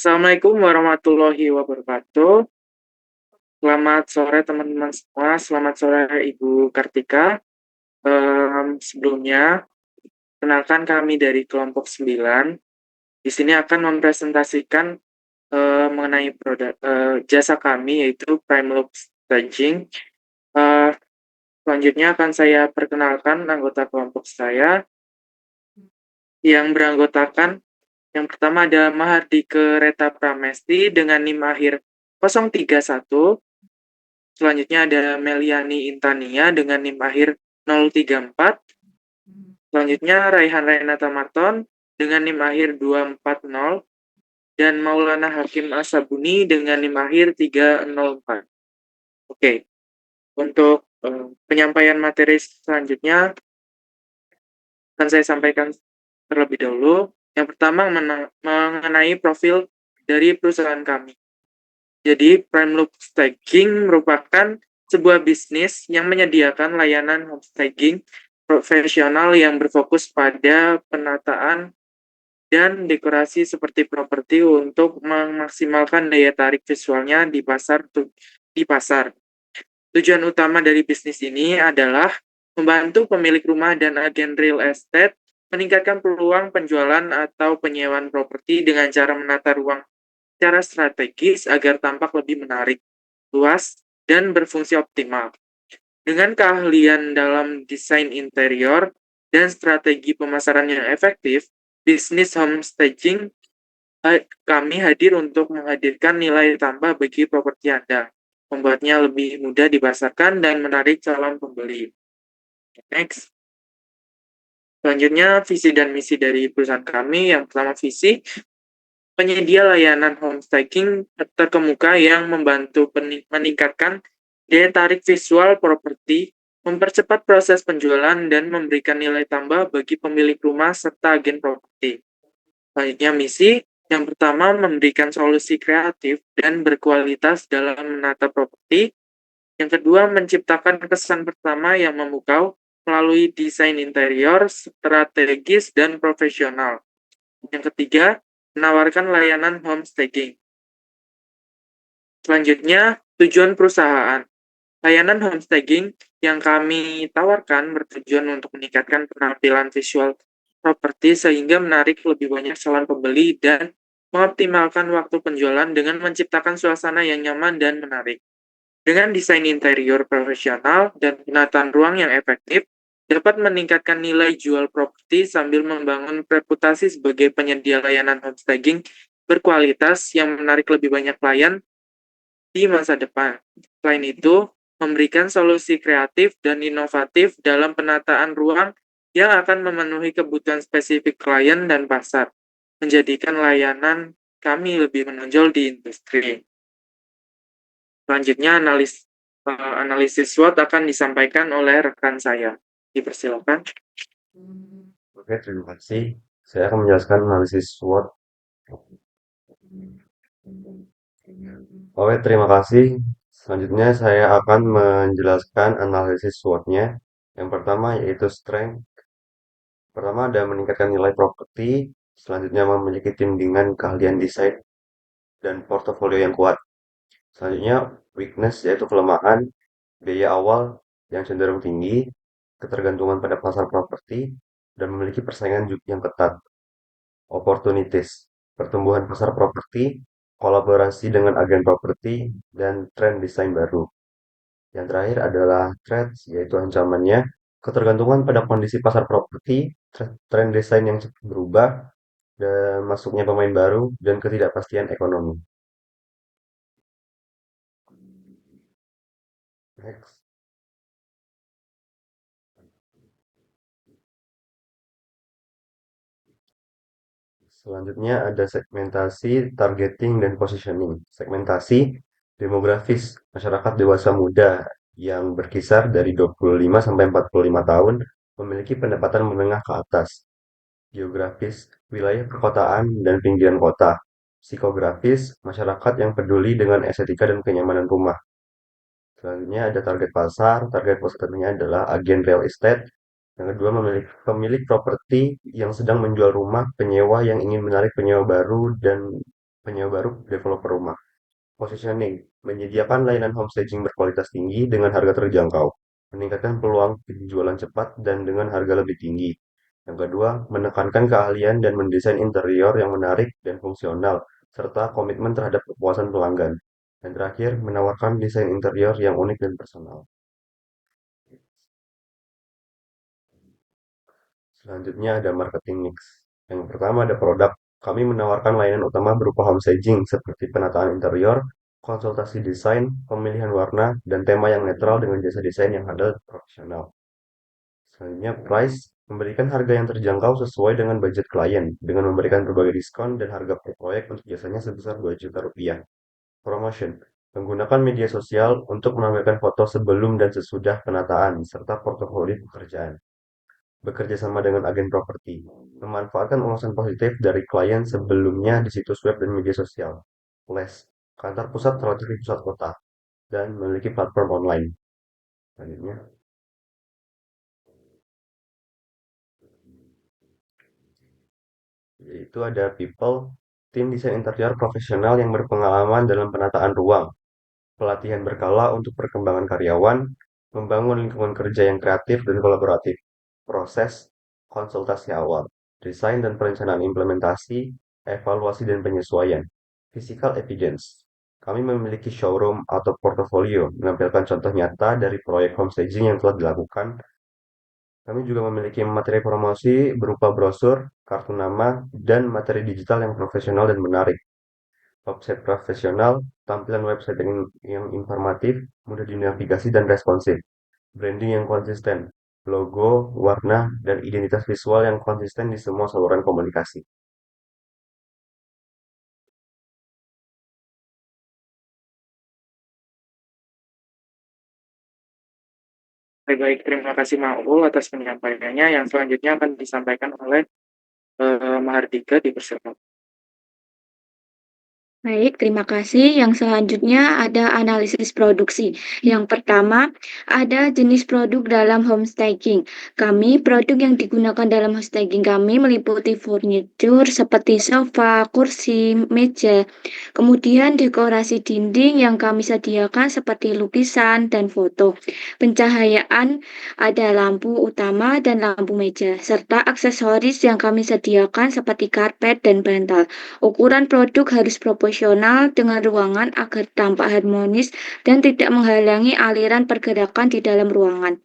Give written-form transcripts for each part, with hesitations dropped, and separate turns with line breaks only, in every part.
Assalamualaikum warahmatullahi wabarakatuh. Selamat sore teman-teman semua. Selamat sore Ibu Kartika. Sebelumnya, kenalkan kami dari kelompok 9. Di sini akan mempresentasikan mengenai jasa kami yaitu Prime Loop Staging. Eh, Selanjutnya akan saya perkenalkan anggota kelompok saya yang beranggotakan. Yang pertama ada Mahardika Reta Pramesti dengan NIM akhir 031. Selanjutnya ada Meliani Intania dengan NIM akhir 034. Selanjutnya Raihan Renata Marton dengan NIM akhir 240. Dan Maulana Hakim Asabuni dengan NIM akhir 304. Oke, untuk penyampaian materi selanjutnya akan saya sampaikan terlebih dahulu. Yang pertama mengenai profil dari perusahaan kami. Jadi, Prime Loop Staging merupakan sebuah bisnis yang menyediakan layanan homestaging profesional yang berfokus pada penataan dan dekorasi seperti properti untuk memaksimalkan daya tarik visualnya di pasar. Tujuan utama dari bisnis ini adalah membantu pemilik rumah dan agen real estate meningkatkan peluang penjualan atau penyewaan properti dengan cara menata ruang secara strategis agar tampak lebih menarik, luas, dan berfungsi optimal. Dengan keahlian dalam desain interior dan strategi pemasaran yang efektif, bisnis homestaging kami hadir untuk menghadirkan nilai tambah bagi properti Anda, membuatnya lebih mudah dipasarkan dan menarik calon pembeli. Next. Selanjutnya, visi dan misi dari perusahaan kami. Yang pertama, visi penyedia layanan homestaging terkemuka yang membantu meningkatkan daya tarik visual properti, mempercepat proses penjualan, dan memberikan nilai tambah bagi pemilik rumah serta agen properti. Selanjutnya, misi yang pertama memberikan solusi kreatif dan berkualitas dalam menata properti. Yang kedua, menciptakan kesan pertama yang memukau melalui desain interior strategis dan profesional. Yang ketiga, menawarkan layanan homestaging. Selanjutnya, tujuan perusahaan. Layanan homestaging yang kami tawarkan bertujuan untuk meningkatkan penampilan visual properti sehingga menarik lebih banyak calon pembeli dan mengoptimalkan waktu penjualan dengan menciptakan suasana yang nyaman dan menarik. Dengan desain interior profesional dan penataan ruang yang efektif, dapat meningkatkan nilai jual properti sambil membangun reputasi sebagai penyedia layanan homestaging berkualitas yang menarik lebih banyak klien di masa depan. Selain itu, memberikan solusi kreatif dan inovatif dalam penataan ruang yang akan memenuhi kebutuhan spesifik klien dan pasar, menjadikan layanan kami lebih menonjol di industri. Selanjutnya, analisis SWOT akan disampaikan oleh rekan saya. Dipersilakan.
Oke, terima kasih. Saya akan menjelaskan analisis SWOT. Oke, terima kasih. Selanjutnya saya akan menjelaskan analisis SWOT-nya. Yang pertama yaitu strength. Pertama ada meningkatkan nilai properti. Selanjutnya memiliki tim dengan keahlian desain dan portofolio yang kuat. Selanjutnya weakness yaitu kelemahan, biaya awal yang cenderung tinggi, ketergantungan pada pasar properti, dan memiliki persaingan yang ketat. Opportunities, pertumbuhan pasar properti, kolaborasi dengan agen properti, dan tren desain baru. Yang terakhir adalah threats, yaitu ancamannya, ketergantungan pada kondisi pasar properti, tren desain yang cepat berubah, dan masuknya pemain baru, dan ketidakpastian ekonomi. Next. Selanjutnya ada segmentasi, targeting, dan positioning. Segmentasi demografis masyarakat dewasa muda yang berkisar dari 25 sampai 45 tahun memiliki pendapatan menengah ke atas. Geografis, wilayah perkotaan dan pinggiran kota. Psikografis, masyarakat yang peduli dengan estetika dan kenyamanan rumah. Selanjutnya ada target pasar. Target pasarnya adalah agen real estate. Yang kedua, pemilik properti yang sedang menjual rumah, penyewa yang ingin menarik penyewa baru, dan penyewa baru, developer rumah. Positioning, menyediakan layanan homestaging berkualitas tinggi dengan harga terjangkau, meningkatkan peluang penjualan cepat dan dengan harga lebih tinggi. Yang kedua, menekankan keahlian dan mendesain interior yang menarik dan fungsional, serta komitmen terhadap kepuasan pelanggan. Dan terakhir, menawarkan desain interior yang unik dan personal. Selanjutnya ada marketing mix. Yang pertama ada produk. Kami menawarkan layanan utama berupa home staging seperti penataan interior, konsultasi desain, pemilihan warna, dan tema yang netral dengan jasa desain yang handal dan profesional. Selanjutnya price, memberikan harga yang terjangkau sesuai dengan budget klien, dengan memberikan berbagai diskon dan harga per proyek untuk jasanya sebesar 2 juta rupiah. Promotion, menggunakan media sosial untuk menampilkan foto sebelum dan sesudah penataan, serta portofolio pekerjaan. Bekerja sama dengan agen properti, memanfaatkan ulasan positif dari klien sebelumnya di situs web dan media sosial. Les, kantor pusat terletak di pusat kota, dan memiliki platform online. Selanjutnya, yaitu ada people, tim desain interior profesional yang berpengalaman dalam penataan ruang, pelatihan berkala untuk perkembangan karyawan, membangun lingkungan kerja yang kreatif dan kolaboratif, proses, konsultasi awal, desain dan perencanaan implementasi, evaluasi dan penyesuaian, physical evidence. Kami memiliki showroom atau portofolio menampilkan contoh nyata dari proyek homestaging yang telah dilakukan. Kami juga memiliki materi promosi berupa brosur, kartu nama, dan materi digital yang profesional dan menarik. Website profesional, tampilan website yang informatif, mudah dinavigasi dan responsif. Branding yang konsisten, logo, warna, dan identitas visual yang konsisten di semua saluran komunikasi.
Baik, terima kasih Maul atas penyampaiannya. Yang selanjutnya akan disampaikan oleh Mahardika di persilakan.
Baik, terima kasih. Yang selanjutnya ada analisis produksi. Yang pertama, ada jenis produk dalam homestaging. Produk yang digunakan dalam homestaging kami meliputi furniture seperti sofa, kursi, meja. Kemudian dekorasi dinding yang kami sediakan seperti lukisan dan foto. Pencahayaan ada lampu utama dan lampu meja, serta aksesoris yang kami sediakan seperti karpet dan bantal. Ukuran produk harus proporsional dengan ruangan agar tampak harmonis dan tidak menghalangi aliran pergerakan di dalam ruangan.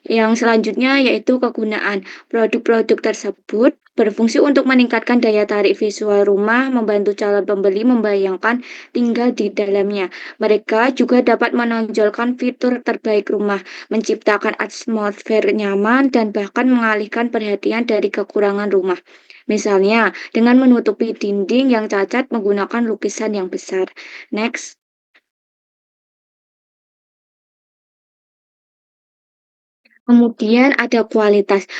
Yang selanjutnya yaitu kegunaan. Produk-produk tersebut berfungsi untuk meningkatkan daya tarik visual rumah, membantu calon pembeli membayangkan tinggal di dalamnya. Mereka juga dapat menonjolkan fitur terbaik rumah, menciptakan atmosfer nyaman, dan bahkan mengalihkan perhatian dari kekurangan rumah. Misalnya, dengan menutupi dinding yang cacat menggunakan lukisan yang besar. Next. Kemudian ada kualitas.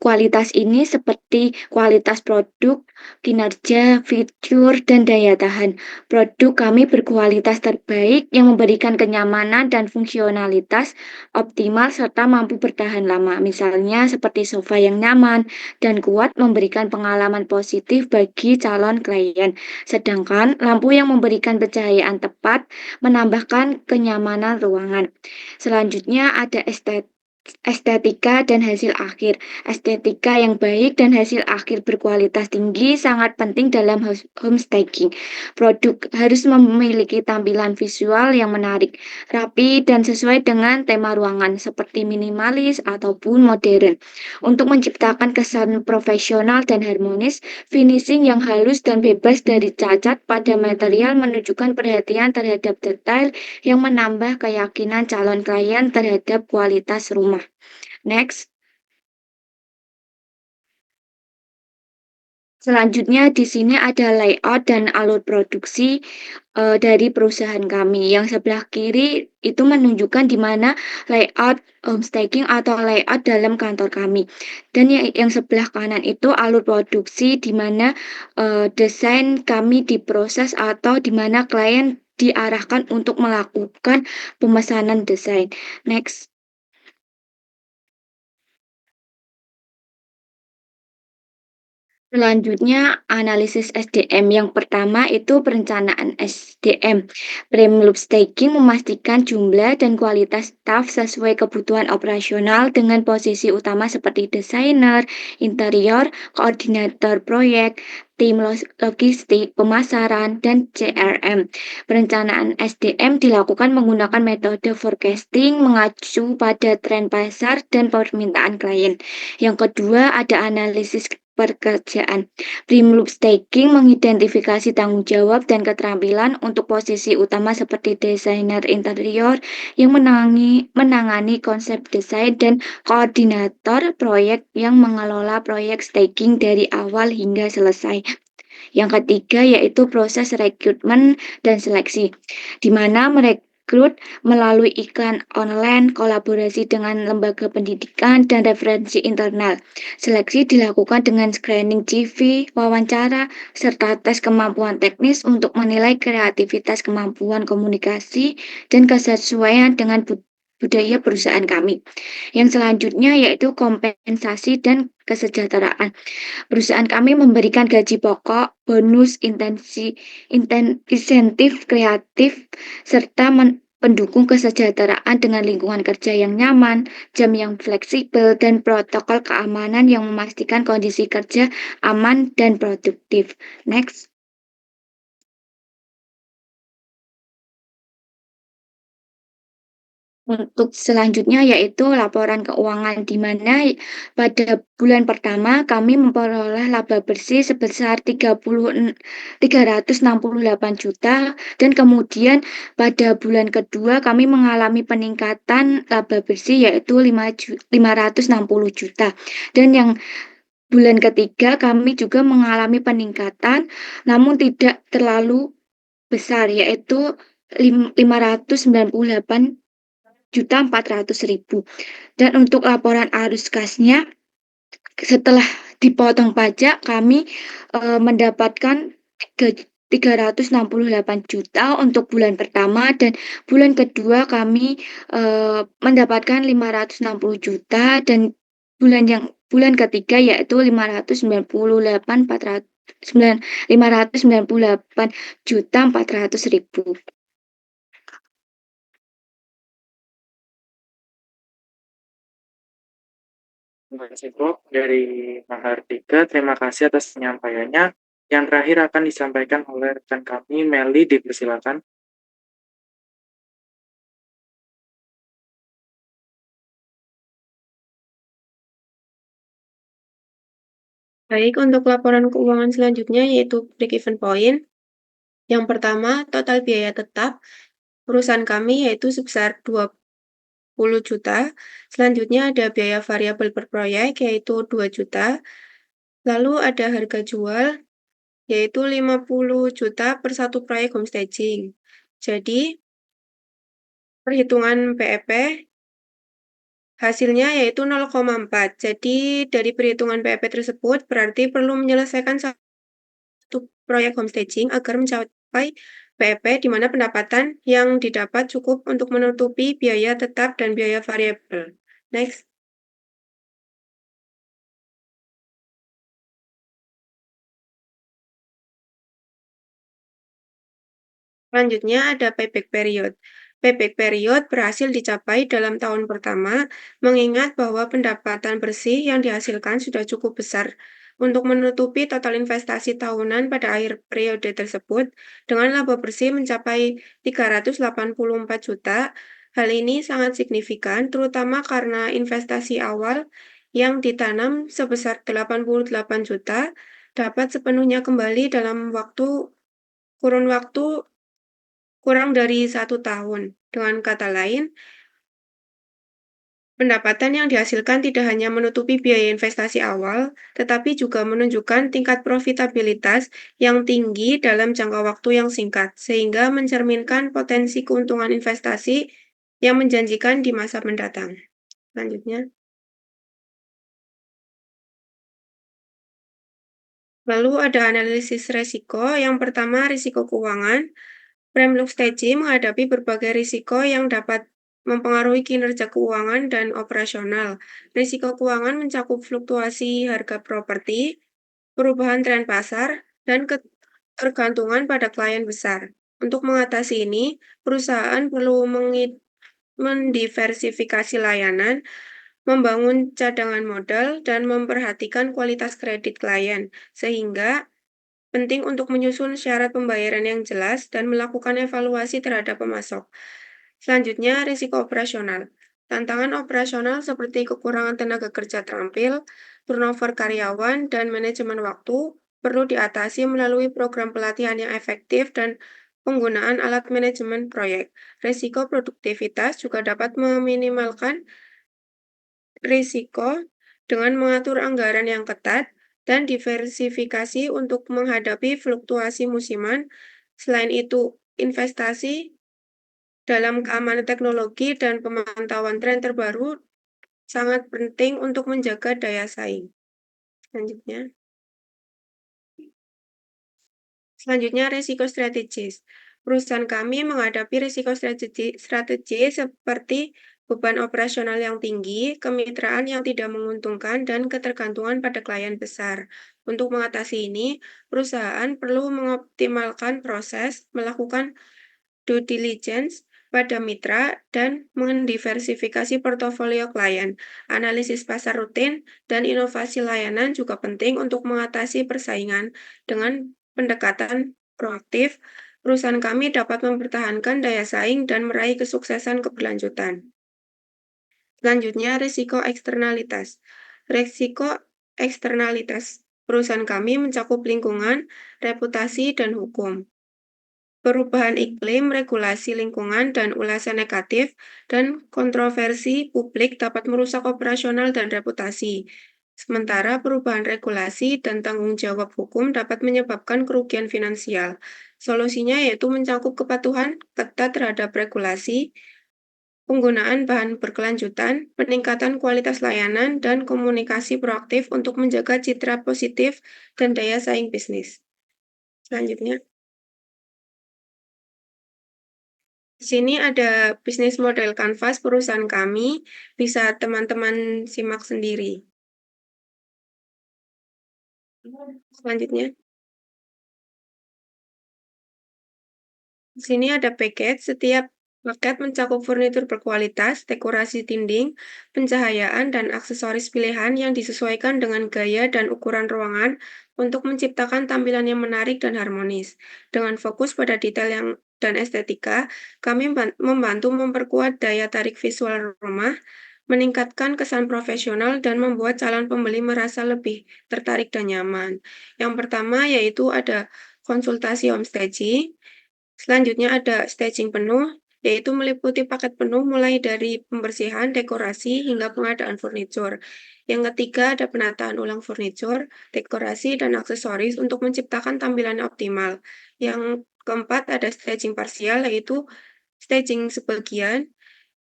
Kualitas ini seperti kualitas produk, kinerja, fitur, dan daya tahan. Produk kami berkualitas terbaik yang memberikan kenyamanan dan fungsionalitas optimal serta mampu bertahan lama. Misalnya seperti sofa yang nyaman dan kuat memberikan pengalaman positif bagi calon klien. Sedangkan lampu yang memberikan pencahayaan tepat menambahkan kenyamanan ruangan. Selanjutnya ada estetika dan hasil akhir. Estetika yang baik dan hasil akhir berkualitas tinggi sangat penting dalam homestaging. Produk harus memiliki tampilan visual yang menarik, rapi, dan sesuai dengan tema ruangan seperti minimalis ataupun modern. Untuk menciptakan kesan profesional dan harmonis, finishing yang halus dan bebas dari cacat pada material menunjukkan perhatian terhadap detail yang menambah keyakinan calon klien terhadap kualitas rumah. Next. Selanjutnya di sini ada layout dan alur produksi dari perusahaan kami. Yang sebelah kiri itu menunjukkan di mana layout homestaging atau layout dalam kantor kami. Dan yang sebelah kanan itu alur produksi di mana desain kami diproses atau di mana klien diarahkan untuk melakukan pemesanan desain. Next. Selanjutnya, analisis SDM. Yang pertama itu perencanaan SDM. Prime loop staging memastikan jumlah dan kualitas staf sesuai kebutuhan operasional dengan posisi utama seperti desainer, interior, koordinator proyek, tim logistik, pemasaran, dan CRM. Perencanaan SDM dilakukan menggunakan metode forecasting mengacu pada tren pasar dan permintaan klien. Yang kedua, ada analisis pekerjaan. Prime loop staging mengidentifikasi tanggung jawab dan keterampilan untuk posisi utama seperti desainer interior yang menangani konsep desain dan koordinator proyek yang mengelola proyek staging dari awal hingga selesai. Yang ketiga yaitu proses rekrutmen dan seleksi, di mana merekrut melalui iklan online, kolaborasi dengan lembaga pendidikan, dan referensi internal. Seleksi dilakukan dengan screening CV, wawancara, serta tes kemampuan teknis untuk menilai kreativitas, kemampuan komunikasi, dan kesesuaian dengan budaya perusahaan kami. Yang selanjutnya yaitu kompensasi dan kesejahteraan. Perusahaan kami memberikan gaji pokok, bonus, insentif kreatif, serta pendukung kesejahteraan dengan lingkungan kerja yang nyaman, jam yang fleksibel, dan protokol keamanan yang memastikan kondisi kerja aman dan produktif. Next. Untuk selanjutnya yaitu laporan keuangan, di mana pada bulan pertama kami memperoleh laba bersih sebesar 368 juta, dan kemudian pada bulan kedua kami mengalami peningkatan laba bersih yaitu 560 juta. Dan yang bulan ketiga kami juga mengalami peningkatan namun tidak terlalu besar yaitu 598.400.000. Dan untuk laporan arus kasnya, setelah dipotong pajak, kami mendapatkan 368 juta untuk bulan pertama, dan bulan kedua kami mendapatkan 560 juta, dan bulan ketiga yaitu 598 juta 400.000.
Terima kasih Bob dari Mahardika. Terima kasih atas penyampaiannya. Yang terakhir akan disampaikan oleh rekan kami, Meli, dipersilakan.
Baik, untuk laporan keuangan selanjutnya yaitu break-even point. Yang pertama, total biaya tetap perusahaan kami yaitu sebesar 20 juta. Selanjutnya ada biaya variabel per proyek yaitu 2 juta. Lalu ada harga jual yaitu 50 juta per satu proyek homestaging. Jadi, perhitungan PEP hasilnya yaitu 0,4. Jadi, dari perhitungan PEP tersebut berarti perlu menyelesaikan satu proyek homestaging agar mencapai PEP, di mana pendapatan yang didapat cukup untuk menutupi biaya tetap dan biaya variabel. Next. Selanjutnya ada payback period. Payback period berhasil dicapai dalam tahun pertama, mengingat bahwa pendapatan bersih yang dihasilkan sudah cukup besar untuk menutupi total investasi tahunan pada akhir periode tersebut dengan laba bersih mencapai 384 juta. Hal ini sangat signifikan, terutama karena investasi awal yang ditanam sebesar 88 juta dapat sepenuhnya kembali dalam kurun waktu kurang dari 1 tahun. Dengan kata lain, pendapatan yang dihasilkan tidak hanya menutupi biaya investasi awal, tetapi juga menunjukkan tingkat profitabilitas yang tinggi dalam jangka waktu yang singkat, sehingga mencerminkan potensi keuntungan investasi yang menjanjikan di masa mendatang. Selanjutnya. Lalu ada analisis resiko. Yang pertama, risiko keuangan. Prime loop staging menghadapi berbagai risiko yang dapat mempengaruhi kinerja keuangan dan operasional. Risiko keuangan mencakup fluktuasi harga properti, perubahan tren pasar, dan ketergantungan pada klien besar. Untuk mengatasi ini, perusahaan perlu mendiversifikasi layanan, membangun cadangan modal, dan memperhatikan kualitas kredit klien, sehingga penting untuk menyusun syarat pembayaran yang jelas dan melakukan evaluasi terhadap pemasok. Selanjutnya, risiko operasional. Tantangan operasional seperti kekurangan tenaga kerja terampil, turnover karyawan, dan manajemen waktu perlu diatasi melalui program pelatihan yang efektif dan penggunaan alat manajemen proyek. Risiko produktivitas juga dapat meminimalkan risiko dengan mengatur anggaran yang ketat dan diversifikasi untuk menghadapi fluktuasi musiman. Selain itu, investasi dalam keamanan teknologi dan pemantauan tren terbaru sangat penting untuk menjaga daya saing. Selanjutnya, risiko strategis. Perusahaan kami menghadapi risiko strategis seperti beban operasional yang tinggi, kemitraan yang tidak menguntungkan, dan ketergantungan pada klien besar. Untuk mengatasi ini, perusahaan perlu mengoptimalkan proses, melakukan due diligence pada mitra, dan mendiversifikasi portofolio klien. Analisis pasar rutin dan inovasi layanan juga penting untuk mengatasi persaingan. Dengan pendekatan proaktif, perusahaan kami dapat mempertahankan daya saing dan meraih kesuksesan keberlanjutan. Selanjutnya, risiko eksternalitas. Risiko eksternalitas perusahaan kami mencakup lingkungan, reputasi, dan hukum. Perubahan iklim, regulasi lingkungan, dan ulasan negatif dan kontroversi publik dapat merusak operasional dan reputasi. Sementara perubahan regulasi dan tanggung jawab hukum dapat menyebabkan kerugian finansial. Solusinya yaitu mencakup kepatuhan ketat terhadap regulasi, penggunaan bahan berkelanjutan, peningkatan kualitas layanan, dan komunikasi proaktif untuk menjaga citra positif dan daya saing bisnis. Selanjutnya, di sini ada bisnis model kanvas perusahaan kami, bisa teman-teman simak sendiri. Selanjutnya, di sini ada paket. Setiap paket mencakup furnitur berkualitas, dekorasi dinding, pencahayaan, dan aksesoris pilihan yang disesuaikan dengan gaya dan ukuran ruangan untuk menciptakan tampilan yang menarik dan harmonis. Dengan fokus pada detail dan estetika, kami membantu memperkuat daya tarik visual rumah, meningkatkan kesan profesional, dan membuat calon pembeli merasa lebih tertarik dan nyaman. Yang pertama yaitu ada konsultasi home staging. Selanjutnya ada staging penuh, yaitu meliputi paket penuh mulai dari pembersihan, dekorasi, hingga pengadaan furnitur. Yang ketiga ada penataan ulang furnitur, dekorasi, dan aksesoris untuk menciptakan tampilan optimal. Yang keempat ada staging parsial, yaitu staging sebagian.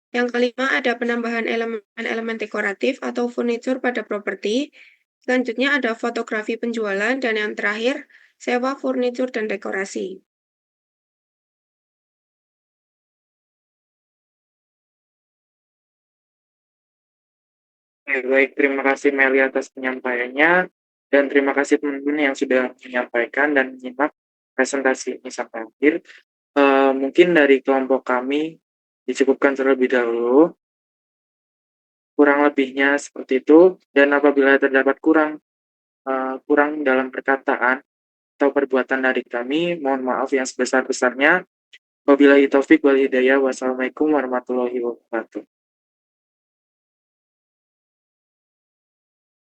Yang kelima ada penambahan elemen-elemen dekoratif atau furnitur pada properti. Selanjutnya ada fotografi penjualan, dan yang terakhir sewa furnitur dan dekorasi.
Baik, terima kasih Meli atas penyampaiannya, dan terima kasih teman-teman yang sudah menyampaikan dan menyimak presentasi ini sampai akhir. Mungkin dari kelompok kami dicukupkan terlebih dahulu. Kurang lebihnya seperti itu, dan apabila terdapat kurang dalam perkataan atau perbuatan dari kami, mohon maaf yang sebesar-besarnya. Wabillahi taufik wal hidayah. Wassalamualaikum warahmatullahi wabarakatuh.